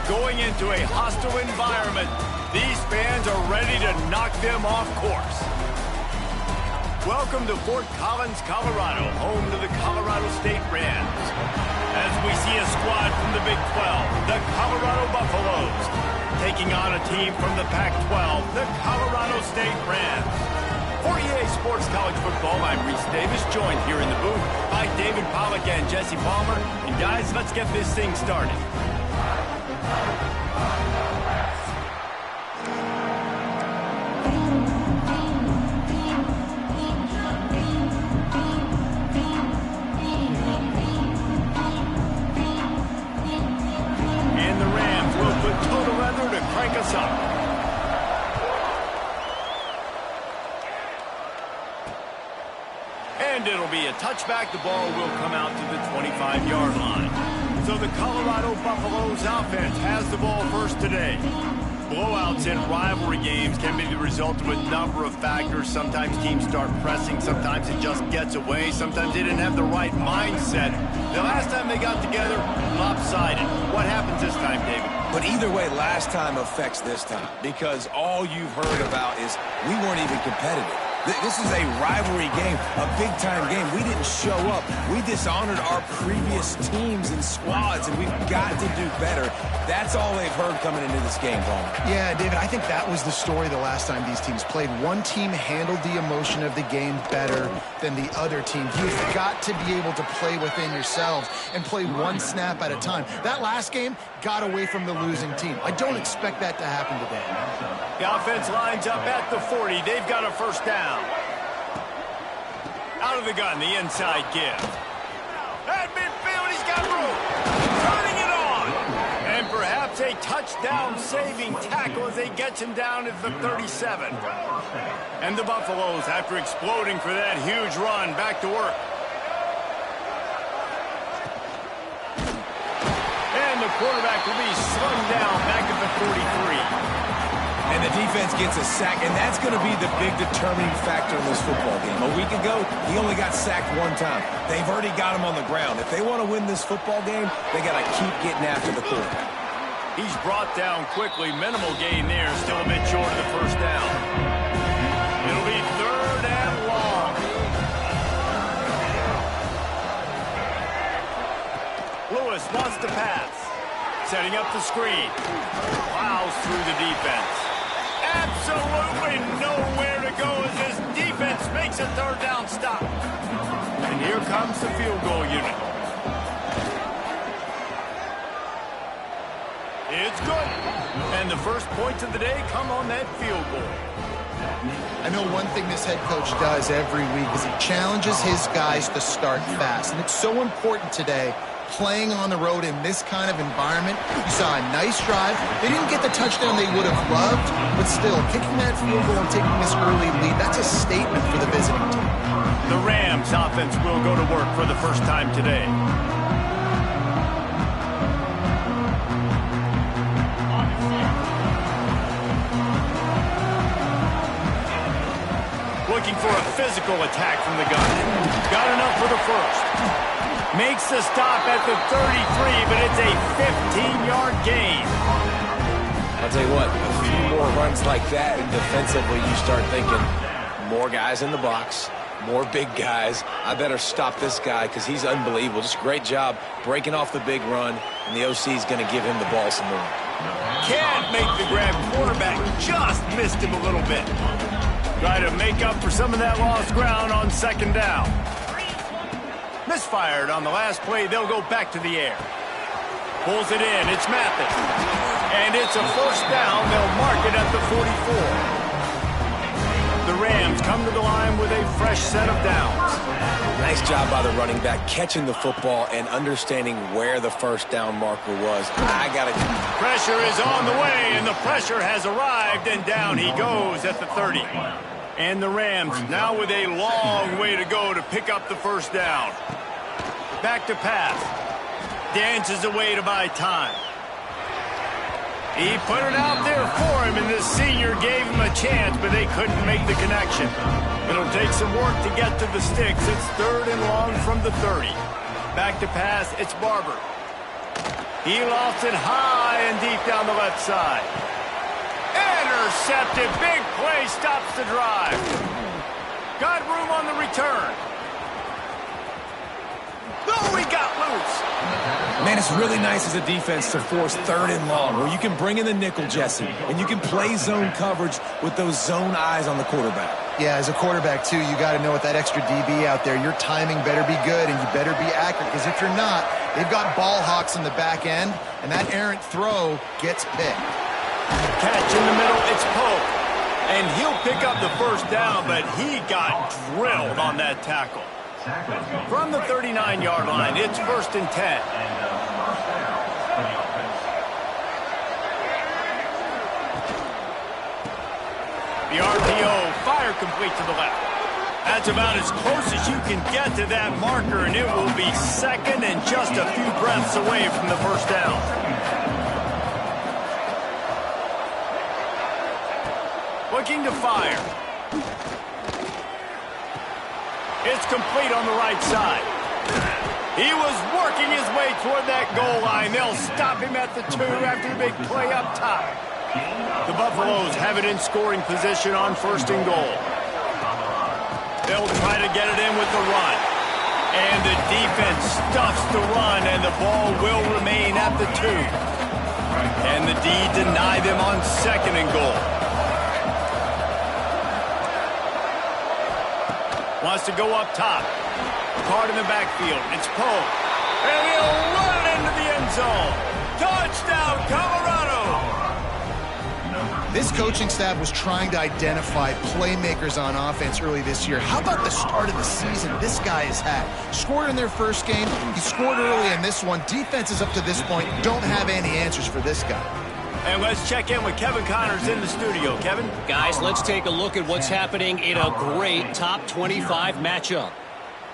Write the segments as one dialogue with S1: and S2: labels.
S1: going into a hostile environment. These fans are ready to knock them off course. Welcome to Fort Collins, Colorado, home to the Colorado State Rams. As we see a squad from the Big 12, the Colorado Buffaloes, taking on a team from the Pac-12, the Colorado State Rams. For EA Sports College Football, I'm Reese Davis, joined here in the booth by David Pollack and Jesse Palmer. And guys, let's get this thing started. And the Rams will put total leather to crank us up. And it'll be a touchback. The ball will come out to the 25-yard line. So the Colorado Buffaloes offense has the ball first today. Blowouts in rivalry games can be the result of a number of factors. Sometimes teams start pressing. Sometimes it just gets away. Sometimes they didn't have the right mindset. The last time they got together, lopsided. What happens this time, David?
S2: But either way, last time affects this time because all you've heard about is we weren't even competitive. This is a rivalry game, a big-time game. We didn't show up. We dishonored our previous teams and squads, and we've got to do better. That's all they've heard coming into this game, Palmer.
S3: Yeah, David, I think that was the story the last time these teams played. One team handled the emotion of the game better than the other team. You've got to be able to play within yourselves and play one snap at a time. That last game got away from the losing team. I don't expect that to happen today.
S1: The offense lines up at the 40. They've got a first down. Out of the gun, the inside give. At midfield, he's got room. Turning it on. And perhaps a touchdown-saving tackle as they get him down at the 37. And the Buffaloes, after exploding for that huge run, back to work. And the quarterback will be slung down back at the 43.
S2: And the defense gets a sack, and that's going to be the big determining factor in this football game. A week ago, he only got sacked one time. They've already got him on the ground. If they want to win this football game, they got to keep getting after the quarterback.
S1: He's brought down quickly. Minimal gain there. Still a bit short of the first down. It'll be third and long. Lewis wants to pass. Setting up the screen. Plows through the defense. Absolutely nowhere to go as this defense makes a third down stop. And here comes the field goal unit. It's good. And the first points of the day come on that field goal.
S3: I know one thing this head coach does every week is he challenges his guys to start fast. And it's so important today, playing on the road in this kind of environment. You saw a nice drive. They didn't get the touchdown they would have loved, but still, kicking that field goal and taking this early lead, that's a statement for the visiting team.
S1: The Rams offense will go to work for the first time today. Looking for a physical attack from the gun. Got enough for the first. Makes the stop at the 33, but it's a 15-yard gain.
S2: I'll tell you what, a few more runs like that, and defensively you start thinking, more guys in the box, more big guys. I better stop this guy because he's unbelievable. Just a great job breaking off the big run, and the OC is going to give him the ball some more.
S1: Can't make the grab. Quarterback just missed him a little bit. Try to make up for some of that lost ground on second down. Misfired on the last play. They'll go back to the air. Pulls it in. It's Mathis. And it's a first down. They'll mark it at the 44. The Rams come to the line with a fresh set of downs.
S2: Nice job by the running back catching the football and understanding where the first down marker was.
S1: Pressure is on the way, and the pressure has arrived, and down he goes at the 30. And the Rams now with a long way to go to pick up the first down. Back to pass. Dances away to buy time. He put it out there for him, and the senior gave him a chance, but they couldn't make the connection. It'll take some work to get to the sticks. It's third and long from the 30. Back to pass, it's Barber. He lost it high and deep down the left side. Intercepted. Big play stops the drive. Got room on the return. Oh, he got loose.
S2: Man, it's really nice as a defense to force 3rd and long, where you can bring in the nickel, Jesse, and you can play zone coverage with those zone eyes on the quarterback.
S3: Yeah, as a quarterback, too, you got to know with that extra DB out there, your timing better be good and you better be accurate, because if you're not, they've got ball hawks in the back end, and that errant throw gets picked.
S1: Catch in the middle, it's Pope. And he'll pick up the first down, but he got drilled on that tackle. From the 39-yard line, it's 1st and 10. The RPO, fire complete to the left. That's about as close as you can get to that marker, and it will be 2nd and just a few breaths away from the first down. Looking to fire. It's complete on the right side. He was working his way toward that goal line. They'll stop him at the 2 after the big play up top. The Buffaloes have it in scoring position on 1st and goal. They'll try to get it in with the run. And the defense stuffs the run, and the ball will remain at the 2. And the D deny them on 2nd and goal. Wants to go up top. Card in the backfield. It's Pope. And he'll run it into the end zone. Touchdown, Colorado!
S3: This coaching staff was trying to identify playmakers on offense early this year. How about the start of the season this guy has had? Scored in their first game. He scored early in this one. Defenses up to this point don't have any answers for this guy.
S1: And let's check in with Kevin Connors in the studio. Kevin?
S4: Guys, let's take a look at what's happening in a great top 25 matchup.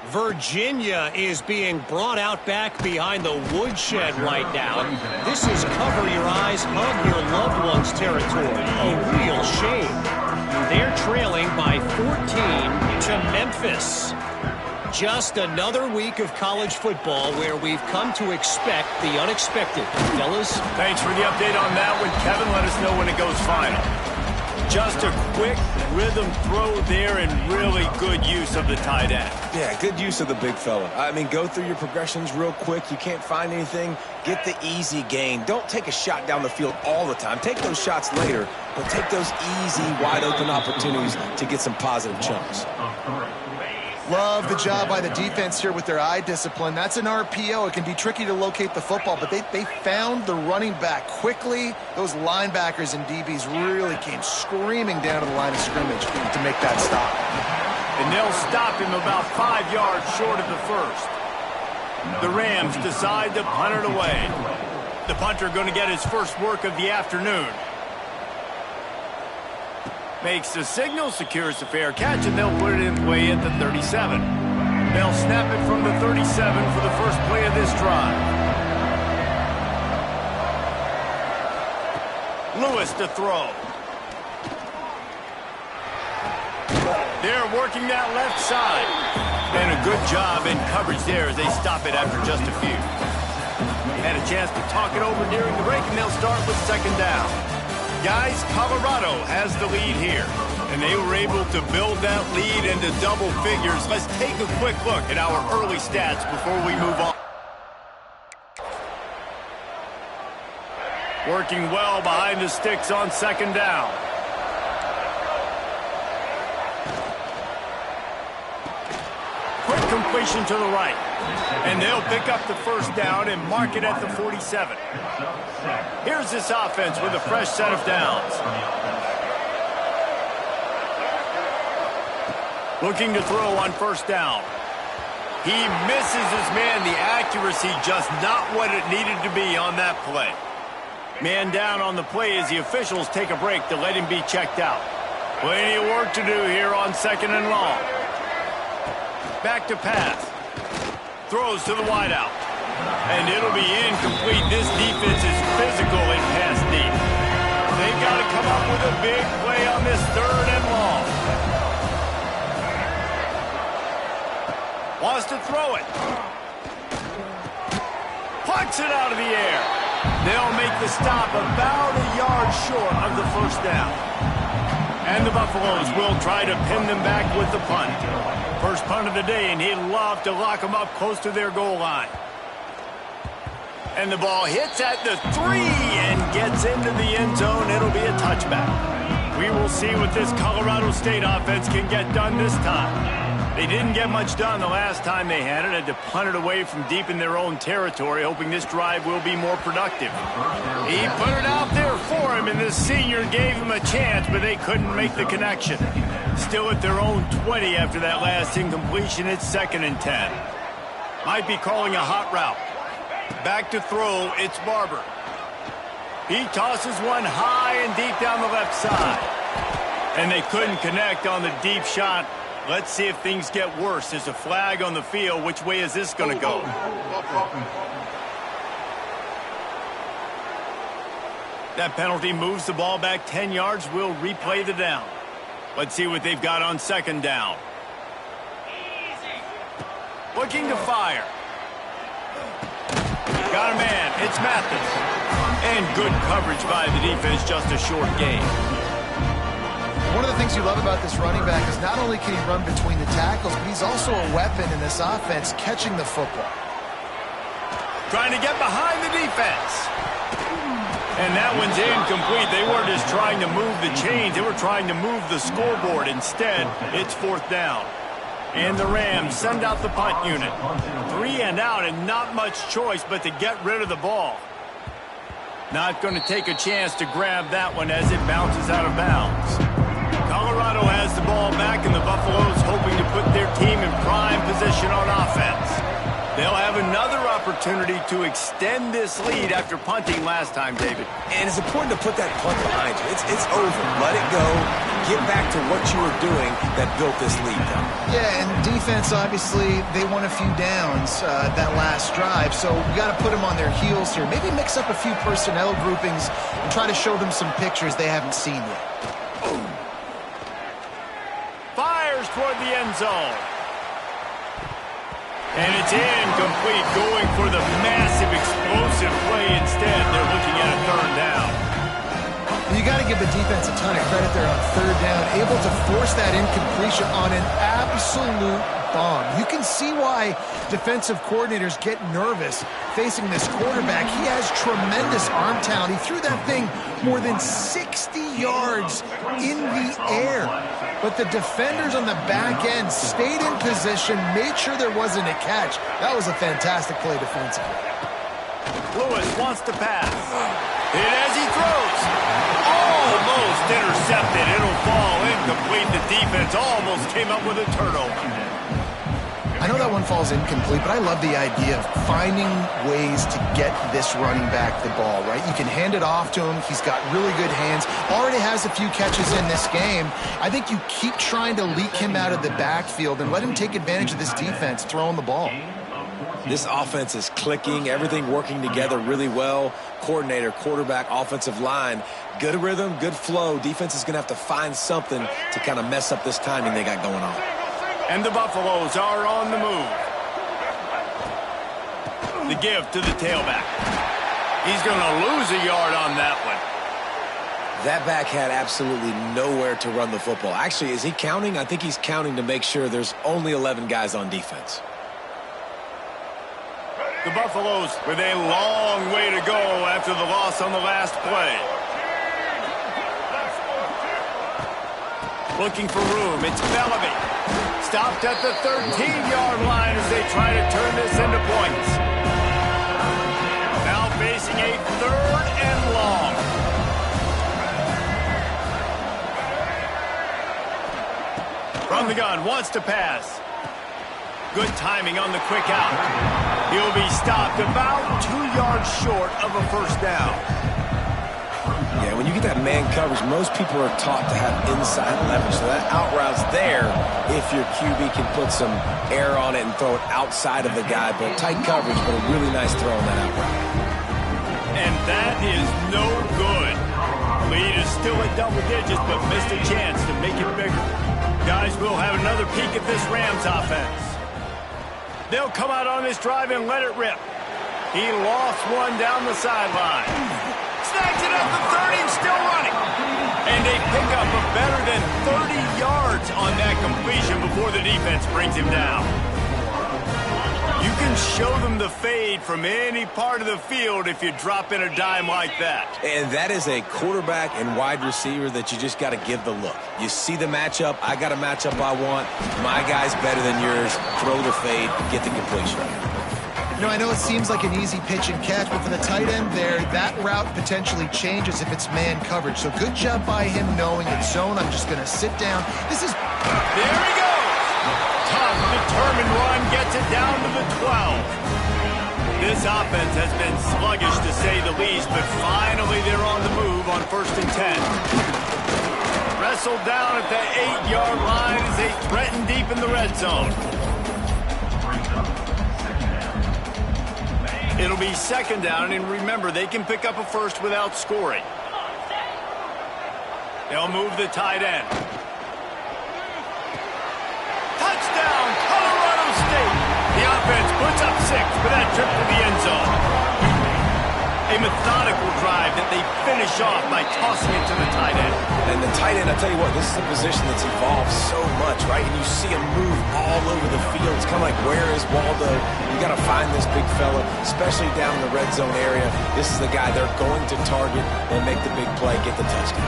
S4: Virginia is being brought out back behind the woodshed right now. This is cover your eyes, hug your loved ones territory. A real shame. They're trailing by 14 to Memphis. Just another week of college football where we've come to expect the unexpected. Fellas?
S1: Thanks for the update on that one, Kevin. Let us know when it goes final. Just a quick rhythm throw there and really good use of the tight end.
S2: Yeah, good use of the big fella. I mean, go through your progressions real quick. You can't find anything. Get the easy gain. Don't take a shot down the field all the time. Take those shots later, but take those easy, wide-open opportunities to get some positive chunks.
S3: Love the job by the defense here with their eye discipline. That's an RPO. It can be tricky to locate the football, but they found the running back quickly. Those linebackers and DBs really came screaming down to the line of scrimmage to make that stop.
S1: And they'll stop him about 5 yards short of the first. The Rams decide to punt it away. The punter going to get his first work of the afternoon. Makes the signal, secures the fair catch, and they'll put it in play at the 37. They'll snap it from the 37 for the first play of this drive. Lewis to throw. They're working that left side. And a good job in coverage there as they stop it after just a few. Had a chance to talk it over during the break, and they'll start with 2nd down. Guys, Colorado has the lead here, and they were able to build that lead into double figures. Let's take a quick look at our early stats before we move on. Working well behind the sticks on 2nd down. Quick completion to the right. And they'll pick up the first down and mark it at the 47. Here's this offense with a fresh set of downs. Looking to throw on 1st down. He misses his man. The accuracy just not what it needed to be on that play. Man down on the play as the officials take a break to let him be checked out. Plenty of work to do here on 2nd and long. Back to pass. Throws to the wideout. And it'll be incomplete. This defense is physical in pass deep. They've got to come up with a big play on this 3rd and long. Wants to throw it. Pucks it out of the air. They'll make the stop about a yard short of the first down. And the Buffaloes will try to pin them back with the punt. First punt of the day, and he'd love to lock them up close to their goal line. And the ball hits at the 3 and gets into the end zone. It'll be a touchback. We will see what this Colorado State offense can get done this time. They didn't get much done the last time they had it. Had to punt it away from deep in their own territory, hoping this drive will be more productive. He put it out there for him, and the senior gave him a chance, but they couldn't make the connection. Still at their own 20 after that last incompletion. It's 2nd and 10. Might be calling a hot route. Back to throw, it's Barber. He tosses one high and deep down the left side. And they couldn't connect on the deep shot. Let's see if things get worse. There's a flag on the field. Which way is this going to go? That penalty moves the ball back 10 yards. We'll replay the down. Let's see what they've got on 2nd down. Looking to fire. Got a man. It's Mathis. And good coverage by the defense. Just a short gain.
S3: One of the things you love about this running back is not only can he run between the tackles, but he's also a weapon in this offense catching the football.
S1: Trying to get behind the defense. And that one's incomplete. They weren't just trying to move the chains. They were trying to move the scoreboard. Instead, it's 4th down. And the Rams send out the punt unit. 3 and out, and not much choice but to get rid of the ball. Not going to take a chance to grab that one as it bounces out of bounds. Colorado has the ball back, and the Buffaloes hoping to put their team in prime position on offense. They'll have another opportunity to extend this lead after punting last time, David.
S2: And it's important to put that punt behind you. It's over. Let it go. Get back to what you were doing that built this lead, though.
S3: Yeah, and defense, obviously, they won a few downs that last drive, so you got to put them on their heels here. Maybe mix up a few personnel groupings and try to show them some pictures they haven't seen yet.
S1: Fires toward the end zone. And it's incomplete, going for the massive explosive play instead. They're looking at a 3rd down.
S3: You got to give the defense a ton of credit there on 3rd down, able to force that incompletion on an absolute bomb. You can see why defensive coordinators get nervous facing this quarterback. He has tremendous arm talent. He threw that thing more than 60 yards in the air. But the defenders on the back end stayed in position, made sure there wasn't a catch. That was a fantastic play defensively.
S1: Lewis wants to pass. Hit as he throws. Almost intercepted. It'll fall incomplete. The defense almost came up with a turnover.
S3: I know that one falls incomplete, but I love the idea of finding ways to get this running back the ball, right? You can hand it off to him. He's got really good hands. Already has a few catches in this game. I think you keep trying to leak him out of the backfield and let him take advantage of this defense throwing the ball.
S2: This offense is clicking, everything working together really well. Coordinator, quarterback, offensive line, good rhythm, good flow. Defense is going to have to find something to kind of mess up this timing they got going on.
S1: And the Buffaloes are on the move. The give to the tailback. He's going to lose a yard on that one.
S2: That back had absolutely nowhere to run the football. Actually, is he counting? I think he's counting to make sure there's only 11 guys on defense.
S1: The Buffaloes with a long way to go after the loss on the last play. Looking for room. It's Bellamy. Stopped at the 13-yard line as they try to turn this into points. Now facing a 3rd and long. From the gun, wants to pass. Good timing on the quick out. He'll be stopped about 2 yards short of a 1st down.
S2: Yeah, when you get that man coverage, most people are taught to have inside leverage. So that out route's there if your QB can put some air on it and throw it outside of the guy. But tight coverage, but a really nice throw on that out route.
S1: And that is no good. Lead is still at double digits, but missed a chance to make it bigger. Guys, we'll have another peek at this Rams offense. They'll come out on this drive and let it rip. He lost one down the sideline. Snags it at the 30 and still running. And they pick up a better than 30 yards on that completion before the defense brings him down. You can show them the fade from any part of the field if you drop in a dime like that.
S2: And that is a quarterback and wide receiver that you just got to give the look. You see the matchup. I got a matchup I want. My guy's better than yours. Throw the fade, get the completion.
S3: You know, I know it seems like an easy pitch and catch, but for the tight end there, that route potentially changes if it's man coverage. So good job by him knowing it's zone. I'm just going to sit down. This is...
S1: There he goes. Tough, determined run gets it down to the 12. This offense has been sluggish to say the least, but finally they're on the move on 1st and 10. Wrestled down at the 8-yard line as they threaten deep in the red zone. It'll be 2nd down, and remember, they can pick up a first without scoring. They'll move the tight end. Touchdown, Colorado State! The offense puts up 6 for that trip to the end zone. A methodical drive that they finish off by tossing it to the tight end.
S2: And the tight end, I tell you what, this is a position that's evolved so much, right? And you see him move all over the field. It's kind of like, where is Waldo? You got to find this big fella, especially down in the red zone area. This is the guy they're going to target and make the big play, get the touchdown.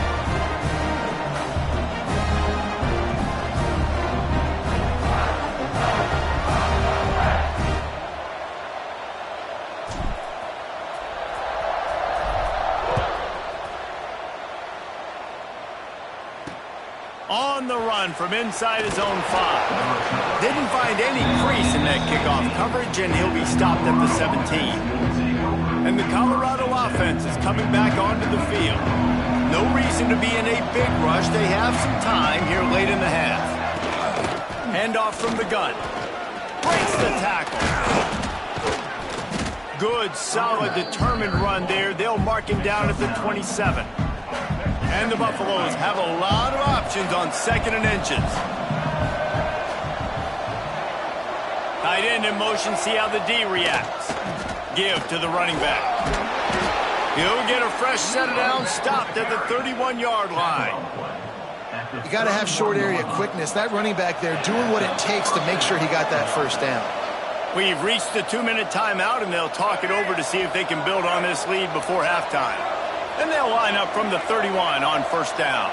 S1: On the run from inside his own 5. Didn't find any crease in that kickoff coverage, and he'll be stopped at the 17. And the Colorado offense is coming back onto the field. No reason to be in a big rush. They have some time here late in the half. Handoff from the gun. Breaks the tackle. Good, solid, determined run there. They'll mark him down at the 27. And the Buffaloes have a lot of options on 2nd and inches. Tight end in motion, see how the D reacts. Give to the running back. He'll get a fresh set it down, stopped at the 31-yard line.
S3: You got to have short area quickness. That running back there doing what it takes to make sure he got that first down.
S1: We've reached the 2-minute timeout, and they'll talk it over to see if they can build on this lead before halftime. And they'll line up from the 31 on 1st down.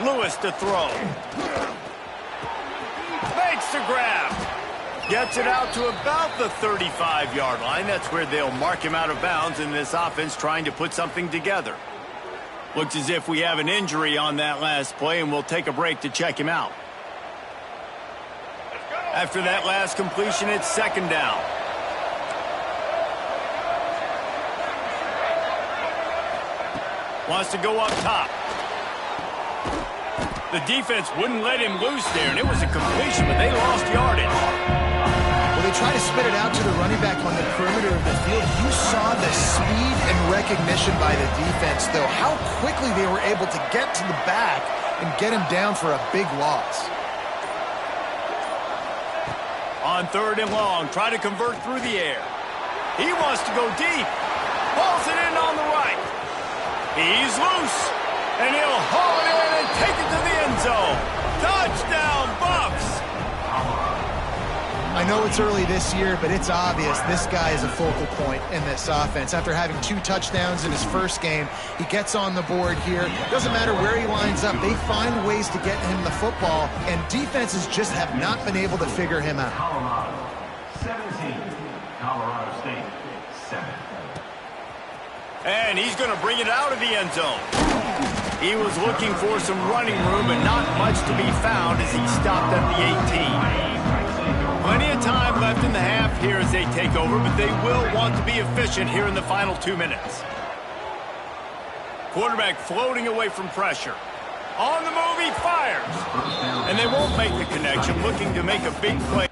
S1: Lewis to throw. Makes the grab. Gets it out to about the 35-yard line. That's where they'll mark him out of bounds in this offense trying to put something together. Looks as if we have an injury on that last play, and we'll take a break to check him out. After that last completion, it's 2nd down. Wants to go up top. The defense wouldn't let him loose there, and it was a completion, but they lost yardage.
S3: Well, they try to spit it out to the running back on the perimeter of the field. You saw the speed and recognition by the defense, though, how quickly they were able to get to the back and get him down for a big loss.
S1: On 3rd and long, try to convert through the air. He wants to go deep. Hauls it in on the right. He's loose, and he'll haul it in and take it to the end zone. Touchdown, Bucs!
S3: I know it's early this year, but it's obvious this guy is a focal point in this offense. After having 2 touchdowns in his first game, he gets on the board here. Doesn't matter where he lines up. They find ways to get him the football, and defenses just have not been able to figure him out.
S5: Colorado 17, Colorado State 7.
S1: And he's going to bring it out of the end zone. He was looking for some running room, but not much to be found as he stopped at the 18. Plenty of time left in the half here as they take over, but they will want to be efficient here in the final 2 minutes. Quarterback floating away from pressure. On the move, he fires. And they won't make the connection, looking to make a big play.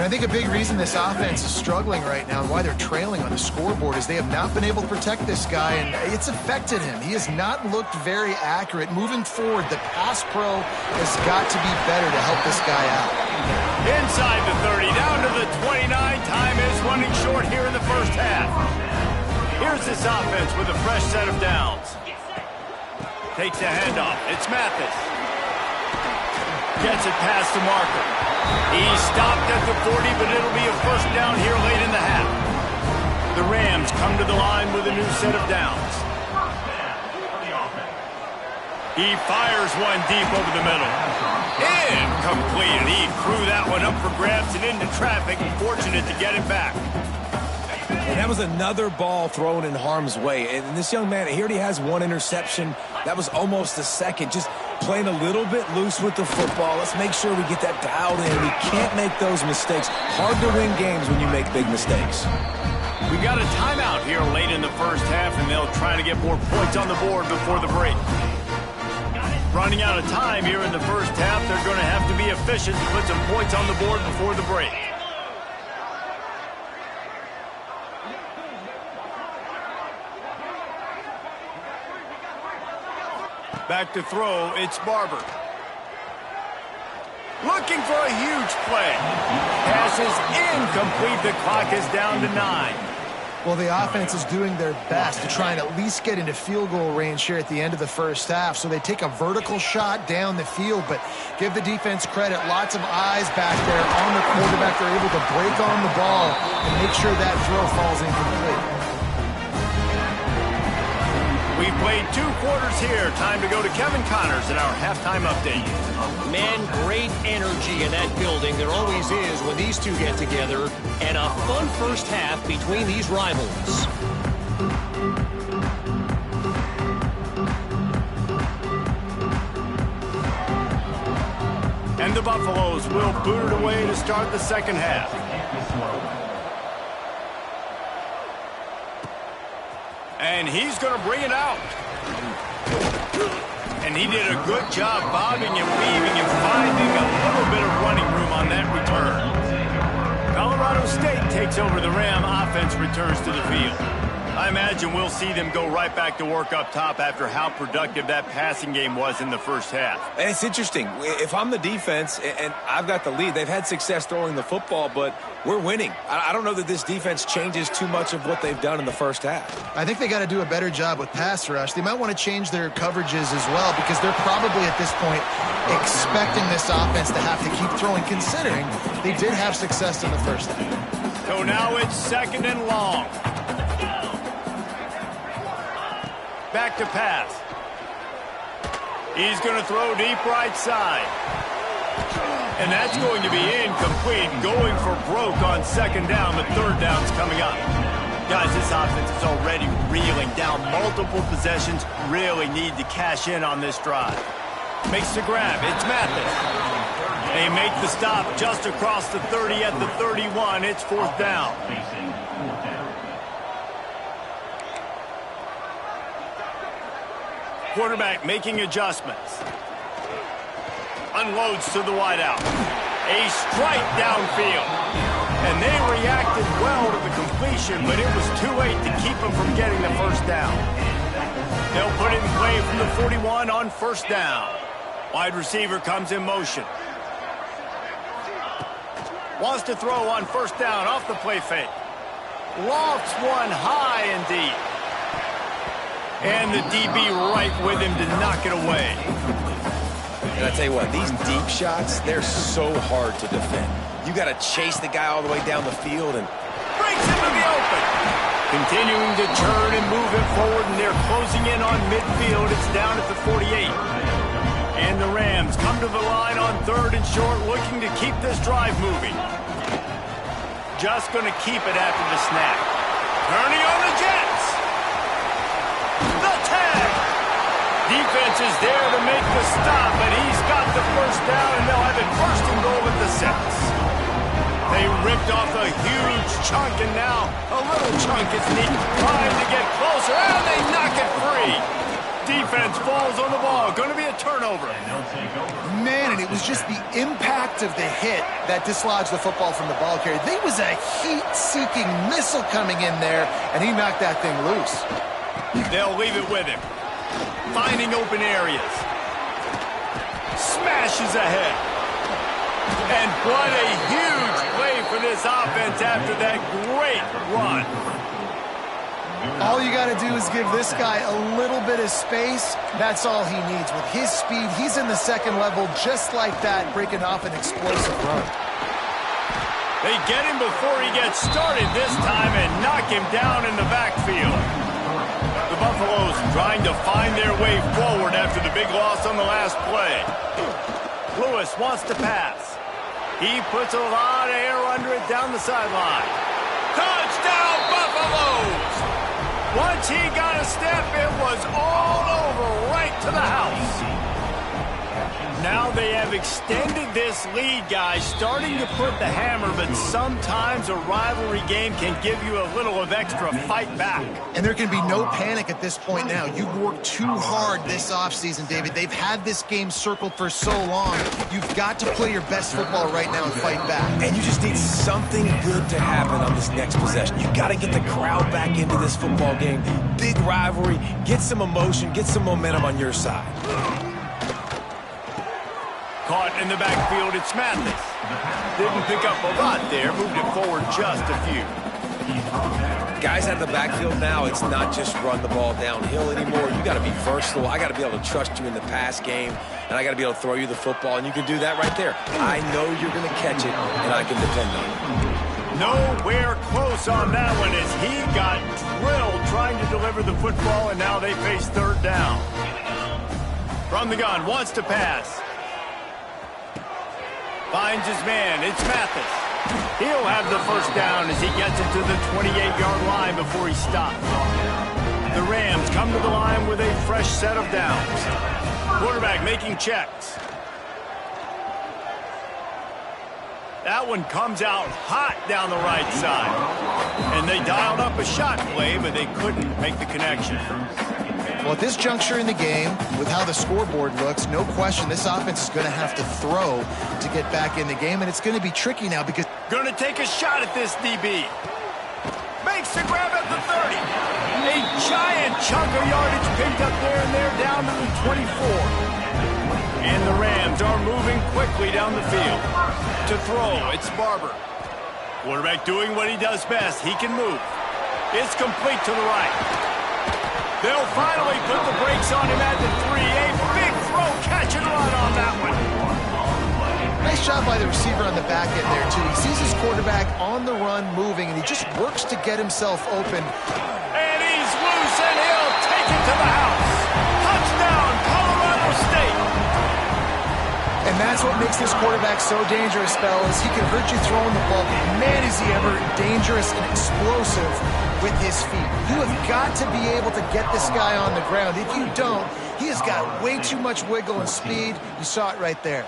S3: And I think a big reason this offense is struggling right now and why they're trailing on the scoreboard is they have not been able to protect this guy, and it's affected him. He has not looked very accurate. Moving forward, the pass pro has got to be better to help this guy out.
S1: Inside the 30, down to the 29. Time is running short here in the first half. Here's this offense with a fresh set of downs. Takes a handoff. It's Mathis. Gets it past the marker. He stopped at the 40, but it'll be a first down here late in the half. The Rams come to the line with a new set of downs. He fires one deep over the middle. Incomplete, and he threw that one up for grabs and into traffic. Fortunate to get it back.
S2: And that was another ball thrown in harm's way. And this young man, he already has one interception. That was almost a second. Just playing a little bit loose with the football. Let's make sure we get that dialed in. We can't make those mistakes. Hard to win games when you make big mistakes.
S1: We got a timeout here late in the first half, and they'll try to get more points on the board before the break. Running out of time here in the first half, they're going to have to be efficient to put some points on the board before the break. Back to throw, it's Barber. Looking for a huge play. Pass is incomplete. The clock is down to 9.
S3: Well, the offense is doing their best to try and at least get into field goal range here at the end of the first half. So they take a vertical shot down the field, but give the defense credit. Lots of eyes back there on the quarterback. They're able to break on the ball and make sure that throw falls incomplete.
S1: We've played 2 quarters here. Time to go to Kevin Connors in our halftime update.
S4: Man, great energy in that building. There always is when these two get together. And a fun first half between these rivals.
S1: And the Buffaloes will boot it away to start the second half. And he's going to bring it out. And he did a good job bobbing and weaving and finding a little bit of running room on that return. Colorado State takes over the Ram. Offense returns to the field. I imagine we'll see them go right back to work up top after how productive that passing game was in the first half.
S2: And it's interesting. If I'm the defense and I've got the lead, they've had success throwing the football, but we're winning. I don't know that this defense changes too much of what they've done in the first half.
S3: I think they got to do a better job with pass rush. They might want to change their coverages as well because they're probably at this point expecting this offense to have to keep throwing, considering they did have success in the first half.
S1: So now it's 2nd and long. Back to pass. He's going to throw deep right side. And that's going to be incomplete. Going for broke on 2nd down, but 3rd down's coming up. Guys, this offense is already reeling down multiple possessions. Really need to cash in on this drive. Makes the grab. It's Mathis. They make the stop just across the 30 at the 31. It's 4th down. Quarterback making adjustments. Unloads to the wideout. A strike downfield. And they reacted well to the completion, but it was too late to keep them from getting the first down. They'll put it in play from the 41 on 1st down. Wide receiver comes in motion. Wants to throw on 1st down off the play fake. Lofts one high and deep. And the DB right with him to knock it away.
S2: And I tell you what, these deep shots, they're so hard to defend. You got to chase the guy all the way down the field and
S1: breaks into the open. Continuing to turn and move it forward, and they're closing in on midfield. It's down at the 48. And the Rams come to the line on 3rd and short, looking to keep this drive moving. Just going to keep it after the snap. Turning on the Jets. The tag. Defense is there to make the stop, but he's got the first down, and they'll have it 1st and goal at the 6. They ripped off a huge chunk, and now a little chunk is needed. Trying to get closer, and they knock it free. Defense falls on the ball. Going to be a turnover.
S3: Man, and it was just the impact of the hit that dislodged the football from the ball carrier. There was a heat-seeking missile coming in there, and he knocked that thing loose.
S1: They'll leave it with him. Finding open areas. Smashes ahead. And what a huge play for this offense after that great run.
S3: All you got to do is give this guy a little bit of space. That's all he needs. With his speed, he's in the second level just like that, breaking off an explosive run.
S1: They get him before he gets started this time and knock him down in the backfield. The Buffaloes trying to find their way forward after the big loss on the last play. Lewis wants to pass. He puts a lot of air under it down the sideline. Touchdown, Buffaloes! Once he got a step, it was all over right to the house. Now they have extended this lead, guys, starting to put the hammer, but sometimes a rivalry game can give you a little of extra fight back.
S3: And there can be no panic at this point now. You've worked too hard this offseason, David. They've had this game circled for so long. You've got to play your best football right now and fight back.
S2: And you just need something good to happen on this next possession. You got to get the crowd back into this football game. Big rivalry. Get some emotion. Get some momentum on your side.
S1: Caught in the backfield, it's Mathis. Didn't pick up a lot there, moved it forward just a few.
S2: Guys out of the backfield now, it's not just run the ball downhill anymore. You got to be versatile. I got to be able to trust you in the pass game, and I got to be able to throw you the football, and you can do that right there. I know you're going to catch it, and I can depend on it.
S1: Nowhere close on that one as he got drilled trying to deliver the football, and now they face third down. From the gun, wants to pass. Finds his man. It's Mathis. He'll have the first down as he gets it to the 28-yard line before he stops. The Rams come to the line with a fresh set of downs. Quarterback making checks. That one comes out hot down the right side. And they dialed up a shot play, but they couldn't make the connection.
S3: Well, at this juncture in the game, with how the scoreboard looks, no question this offense is going to have to throw to get back in the game, and it's going to be tricky now because...
S1: Going to take a shot at this DB. Makes the grab at the 30. A giant chunk of yardage picked up there, and they're down to the 24. And the Rams are moving quickly down the field. To throw, it's Barber. Quarterback doing what he does best. He can move. It's complete to the right. They'll finally put the brakes on him at the 3. A big throw, catch and run on that one.
S3: Nice job by the receiver on the back end there, too. He sees his quarterback on the run moving, and he just works to get himself open.
S1: And he's loose, and he'll take it to the house. Touchdown, Colorado State.
S3: And that's what makes this quarterback so dangerous, fellas. He can hurt you throwing the ball, but man, is he ever dangerous and explosive with his feet. You have got to be able to get this guy on the ground. If you don't, he has got way too much wiggle and speed. You saw it right there.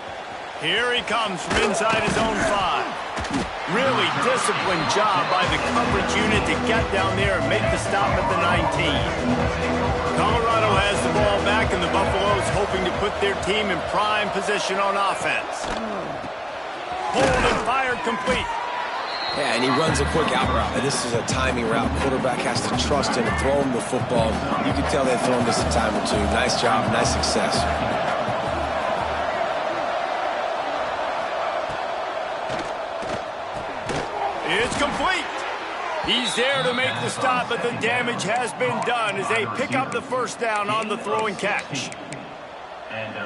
S1: Here he comes from inside his own 5. Really disciplined job by the coverage unit to get down there and make the stop at the 19. Colorado has the ball back, and the Buffaloes hoping to put their team in prime position on offense. Pulled and fired complete.
S2: Yeah, and he runs a quick out route. And this is a timing route. Quarterback has to trust him and throw him the football. You can tell they've thrown this a time or two. Nice job, nice success.
S1: It's complete. He's there to make the stop, but the damage has been done as they pick up the first down on the throw and catch.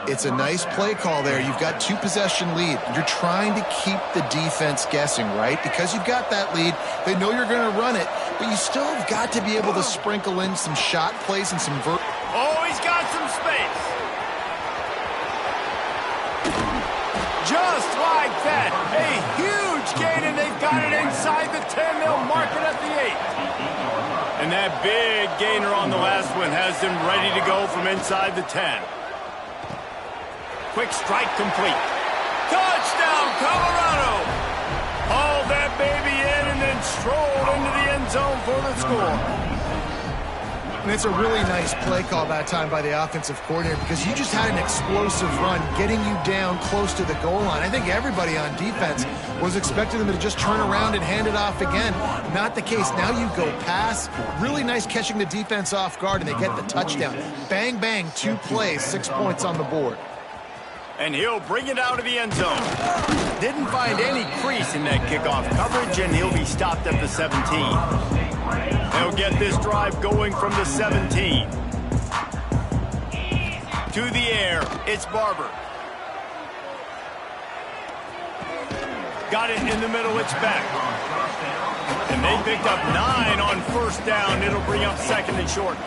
S3: It's a nice play call there. You've got 2-possession lead. You're trying to keep the defense guessing, right? Because you've got that lead, they know you're going to run it, but you still have got to be able to sprinkle in some shot plays and some
S1: Oh, he's got some space. Just like that, a huge gain, and they've got it inside the 10. They'll mark it at the 8. And that big gainer on the last one has them ready to go from inside the 10. Quick strike complete. Touchdown, Colorado! Hauled that baby in and then strolled into the end zone for the score.
S3: And it's a really nice play call that time by the offensive coordinator because you just had an explosive run getting you down close to the goal line. I think everybody on defense was expecting them to just turn around and hand it off again. Not the case. Now you go pass. Really nice catching the defense off guard, and they get the touchdown. Bang, bang, 2 plays, 6 points on the board.
S1: And he'll bring it out of the end zone. Didn't find any crease in that kickoff coverage, and he'll be stopped at the 17. They'll get this drive going from the 17. To the air, it's Barber. Got it in the middle, it's back. And they picked up 9 on first down. It'll bring up second and short.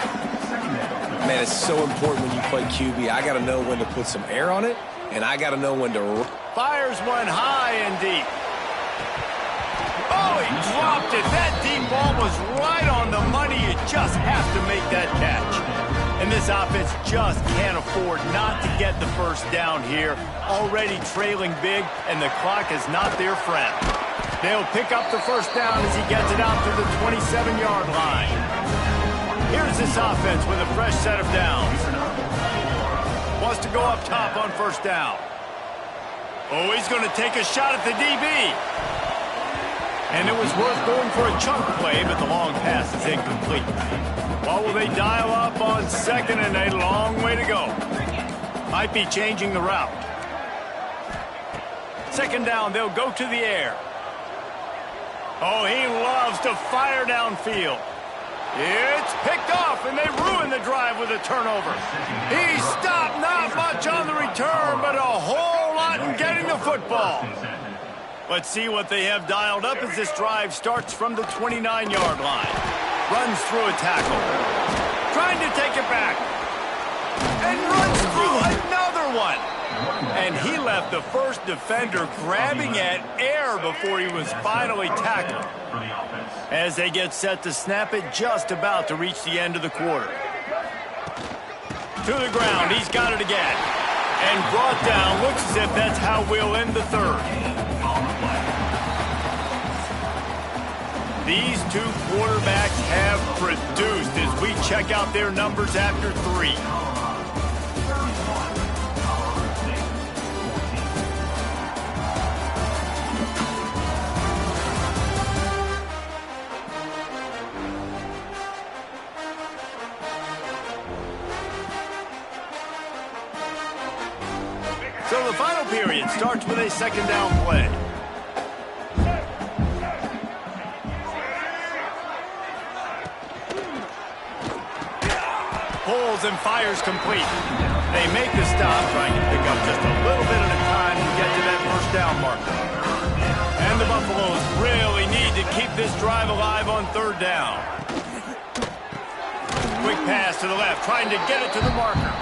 S2: Man, it's so important when you play QB. I got to know when to put some air on it, and I got to know when to...
S1: Fires one high and deep. Oh, he dropped it. That deep ball was right on the money. You just have to make that catch. And this offense just can't afford not to get the first down here. Already trailing big, and the clock is not their friend. They'll pick up the first down as he gets it out to the 27-yard line. Here's this offense with a fresh set of downs. Wants to go up top on first down. Oh, he's going to take a shot at the DB. And it was worth going for a chunk play, but the long pass is incomplete. What will they dial up on second, and a long way to go? Might be changing the route. Second down, they'll go to the air. Oh, he loves to fire downfield. It's picked off, and they ruin the drive with a turnover. He stopped, not much on the return, but a whole lot in getting the football. Let's see what they have dialed up as this drive starts from the 29-yard line. Runs through a tackle. Trying to take it back. And runs through another one. And he left the first defender grabbing at air before he was finally tackled. As they get set to snap it, just about to reach the end of the quarter. To the ground, he's got it again. And brought down, looks as if that's how we'll end the third. These two quarterbacks have produced as we check out their numbers after 3. So the final period starts with a second down play. Pulls and fires complete. They make the stop, trying to pick up just a little bit at a time to get to that first down marker. And the Buffaloes really need to keep this drive alive on third down. Quick pass to the left, trying to get it to the marker.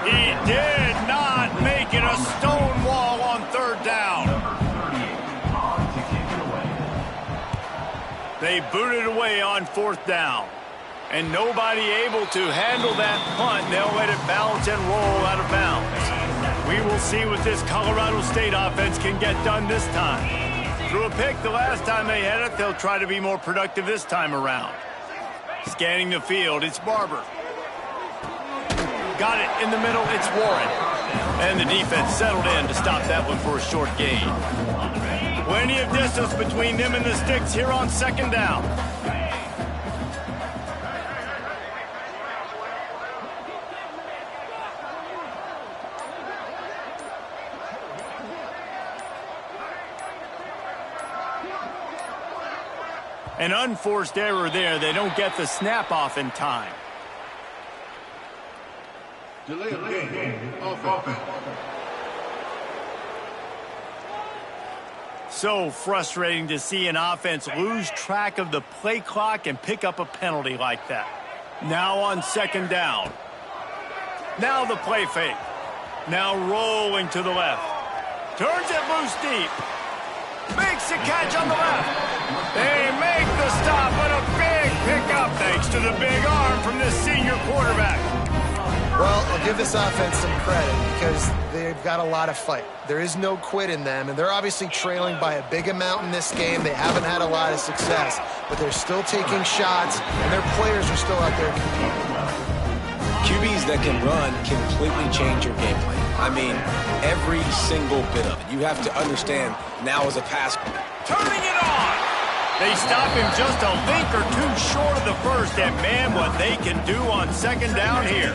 S1: He did not make it a stone wall on third down. They booted away on fourth down. And nobody able to handle that punt. They'll let it bounce and roll out of bounds. We will see what this Colorado State offense can get done this time. Threw a pick the last time they had it. They'll try to be more productive this time around. Scanning the field, it's Barber. Got it in the middle, it's Warren. And the defense settled in to stop that one for a short gain. Plenty of distance between them and the sticks here on second down. An unforced error there. They don't get the snap off in time.
S6: Delay of game. Offense.
S1: So frustrating to see an offense lose track of the play clock and pick up a penalty like that. Now on second down. Now the play fake. Now rolling to the left. Turns it loose deep. Makes the catch on the left. They make the stop, but a big pickup thanks to the big arm from this senior quarterback.
S3: Well, I'll give this offense some credit because they've got a lot of fight. There is no quit in them, and they're obviously trailing by a big amount in this game. They haven't had a lot of success, but they're still taking shots, and their players are still out there competing.
S2: QBs that can run completely change your game plan. I mean, every single bit of it. You have to understand now as a pass.
S1: Turning it on! They stop him just a link or two short of the first, and man, what they can do on second down here.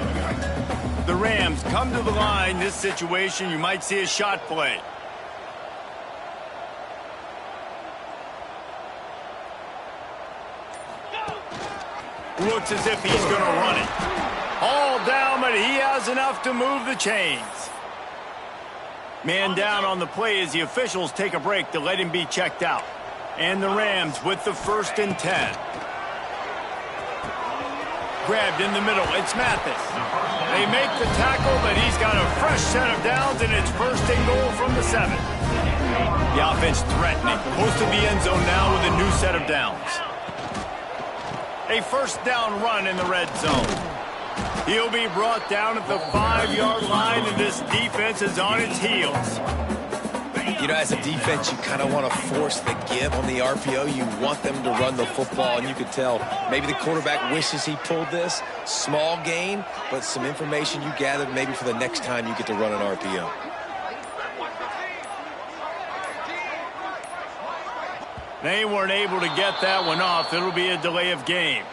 S1: The Rams come to the line. This situation, you might see a shot play. Looks as if he's going to run it. All down, but he has enough to move the chains. Man down on the play as the officials take a break to let him be checked out. And the Rams with the 1st and 10. Grabbed in the middle, it's Mathis. They make the tackle, but he's got a fresh set of downs, and it's 1st and goal from the 7. The offense threatening, close to the end zone now with a new set of downs. A 1st down run in the red zone. He'll be brought down at the 5-yard line, and this defense is on its heels.
S2: You know, as a defense, you kind of want to force the give on the RPO. You want them to run the football, and you could tell maybe the quarterback wishes he pulled this. Small gain, but some information you gathered maybe for the next time you get to run an RPO.
S1: They weren't able to get that one off. It'll be a delay of game.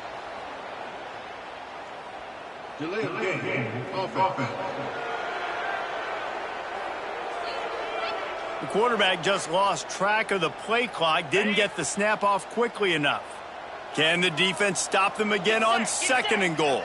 S6: Delay of game. Offense.
S1: The quarterback just lost track of the play clock, didn't get the snap off quickly enough. Can the defense stop them again on 2nd and goal?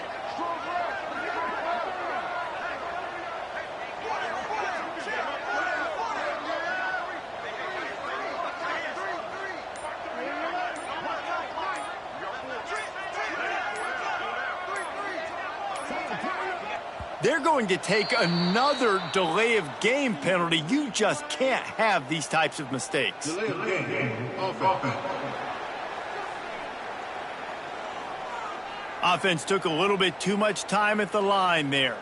S1: They're going to take another delay of game penalty. You just can't have these types of mistakes.
S6: Delay of game. Offense.
S1: Offense took a little bit too much time at the line there.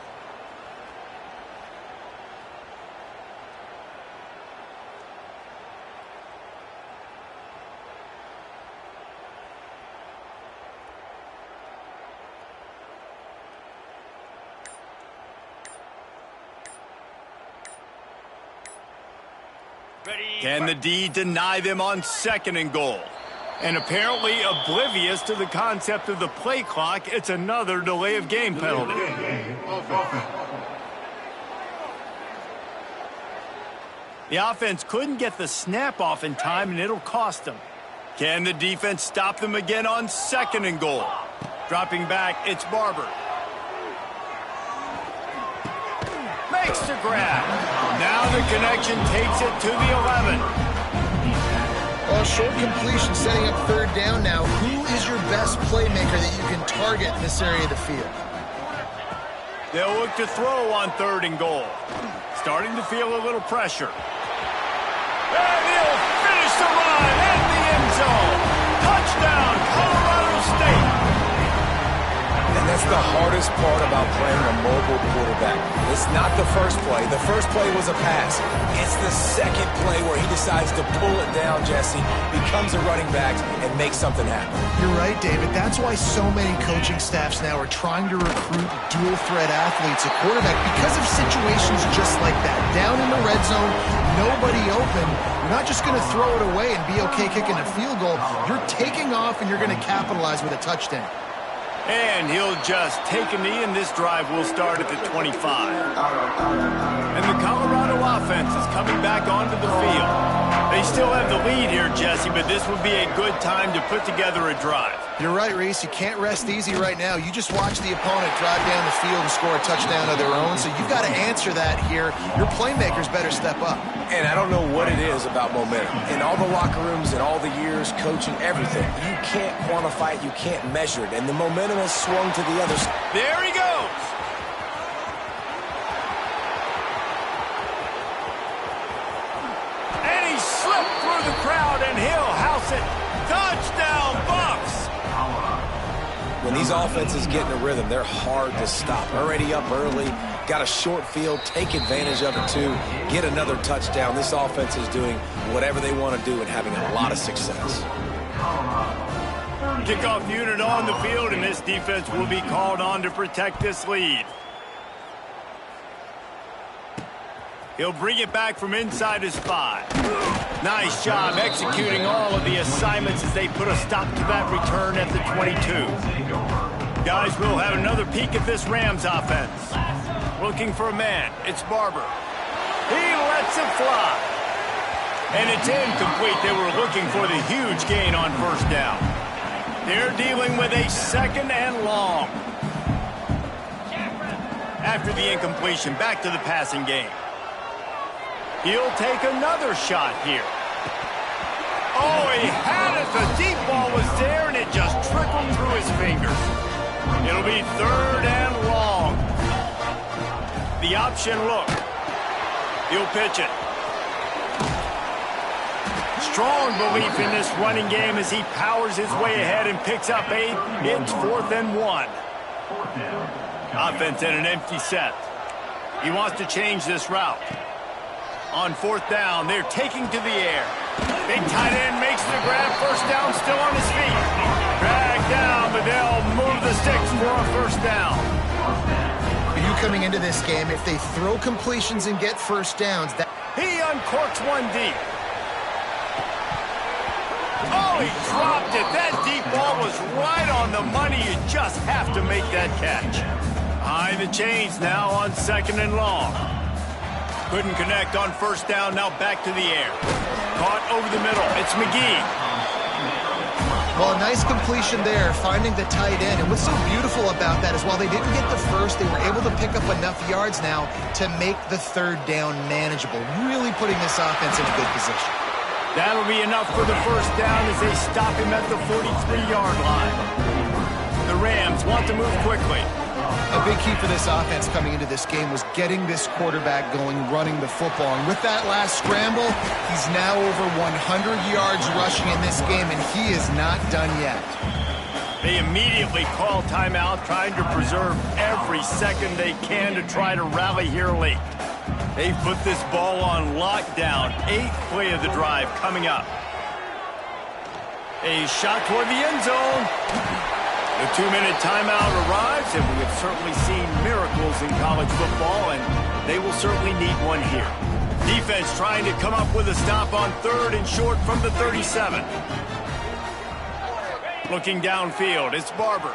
S1: Can the D deny them on 2nd and goal? And apparently oblivious to the concept of the play clock, it's another delay of game penalty. The offense couldn't get the snap off in time, and it'll cost them. Can the defense stop them again on 2nd and goal? Dropping back, it's Barber. Makes the grab. Now the connection takes it to the 11.
S3: Well, short completion setting up 3rd down now. Who is your best playmaker that you can target in this area of the field?
S1: They'll look to throw on 3rd and goal. Starting to feel a little pressure. And he'll finish the run at the end zone. Touchdown, Colorado State.
S2: And that's the hardest part about playing a mobile quarterback. It's not the first play. The first play was a pass. It's the second play where he decides to pull it down, Jesse, becomes a running back, and makes something happen.
S3: You're right, David. That's why so many coaching staffs now are trying to recruit dual-threat athletes at quarterback because of situations just like that. Down in the red zone, nobody open. You're not just going to throw it away and be okay kicking a field goal. You're taking off, and you're going to capitalize with a touchdown.
S1: And he'll just take a knee, and this drive will start at the 25. And the Colorado offense is coming back onto the field. They still have the lead here, Jesse, but this would be a good time to put together a drive.
S3: You're right, Reese. You can't rest easy right now. You just watch the opponent drive down the field and score a touchdown of their own, so you've got to answer that here. Your playmakers better step up.
S2: And I don't know what it is about momentum. In all the locker rooms and all the years coaching, everything, you can't quantify it, you can't measure it, and the momentum has swung to the other side.
S1: There he goes. And he slipped through the crowd, and he'll house it. Touchdown, Bucs.
S2: When These offenses get in a rhythm. They're hard to stop. Already up early, got a short field, take advantage of it too, get another touchdown. This offense is doing whatever they want to do and having a lot of success.
S1: Kickoff unit on the field, and this defense will be called on to protect this lead. He'll bring it back from inside his 5. Nice job executing all of the assignments as they put a stop to that return at the 22. Guys, we'll have another peek at this Rams offense. Looking for a man. It's Barber. He lets it fly. And it's incomplete. They were looking for the huge gain on first down. They're dealing with a 2nd and long. After the incompletion, back to the passing game. He'll take another shot here. Oh, he had it. The deep ball was there, and it just trickled through his fingers. It'll be 3rd and long. The option look. He'll pitch it. Strong belief in this running game as he powers his way ahead and picks up 8. It's 4th and 1. Offense in an empty set. He wants to change this route. On 4th down, they're taking to the air. Big tight end makes the grab. First down, still on his feet. Dragged down, but they'll move the sticks for a first down.
S3: You coming into this game, if they throw completions and get first downs, that
S1: He uncorks one deep. Oh, he dropped it. That deep ball was right on the money. You just have to make that catch. Behind the chains now on 2nd and long. Couldn't connect on first down, now back to the air. Caught over the middle. It's McGee.
S3: Well, a nice completion there, finding the tight end. And what's so beautiful about that is while they didn't get the first, they were able to pick up enough yards now to make the 3rd down manageable. Really putting this offense in a good position.
S1: That'll be enough for the first down as they stop him at the 43-yard line. The Rams want to move quickly.
S3: A big key for this offense coming into this game was getting this quarterback going, running the football. And with that last scramble, he's now over 100 yards rushing in this game, and he is not done yet.
S1: They immediately call timeout, trying to preserve every second they can to try to rally here late. They put this ball on lockdown. 8th play of the drive coming up. A shot toward the end zone. The 2-minute timeout arrives, and we have certainly seen miracles in college football, and they will certainly need one here. Defense trying to come up with a stop on 3rd and short from the 37. Looking downfield, it's Barber.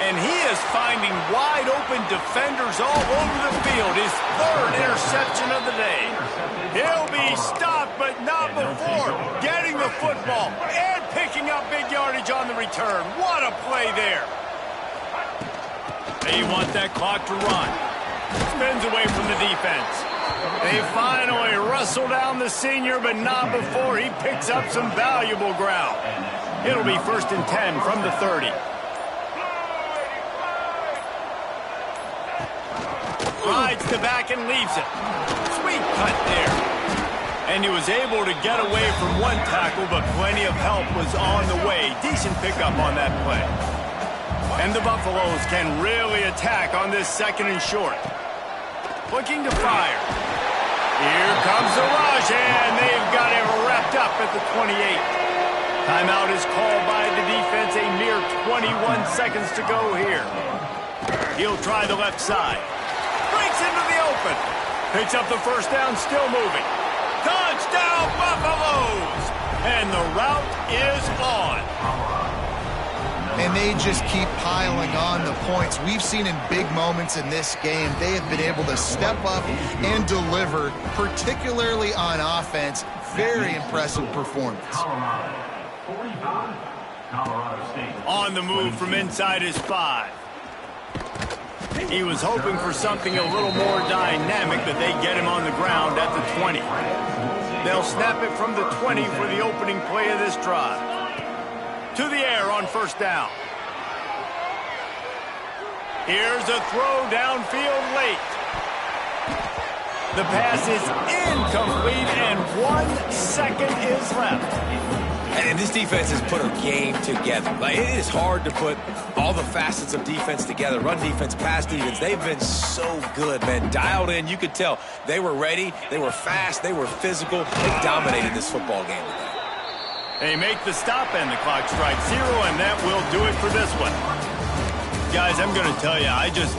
S1: And he is finding wide-open defenders all over the field. His 3rd interception of the day. He'll be stopped, but not before getting the football and picking up big yardage on the return. What a play there. They want that clock to run. Spins away from the defense. They finally wrestle down the senior, but not before he picks up some valuable ground. It'll be 1st and 10 from the 30. Rides the back and leaves it. Sweet cut there. And he was able to get away from one tackle, but plenty of help was on the way. Decent pickup on that play. And the Buffaloes can really attack on this 2nd and short. Looking to fire. Here comes the rush, and they've got it wrapped up at the 28. Timeout is called by the defense. A mere 21 seconds to go here. He'll try the left side. Breaks into the open. Picks up the first down, still moving. Touchdown, Buffaloes! And the route is on.
S3: And they just keep piling on the points. We've seen in big moments in this game, they have been able to step up and deliver, particularly on offense. Very impressive performance.
S1: On the move from inside his 5. He was hoping for something a little more dynamic, but they get him on the ground at the 20. They'll snap it from the 20 for the opening play of this drive. To the air on first down. Here's a throw downfield late. The pass is incomplete, and 1 second is left.
S2: And this defense has put a game together. Like, it is hard to put all the facets of defense together. Run defense, pass defense. They've been so good, man. Dialed in. You could tell they were ready. They were fast. They were physical. They dominated this football game today.
S1: They make the stop and the clock strikes 0, and that will do it for this one. Guys, I'm going to tell you, I just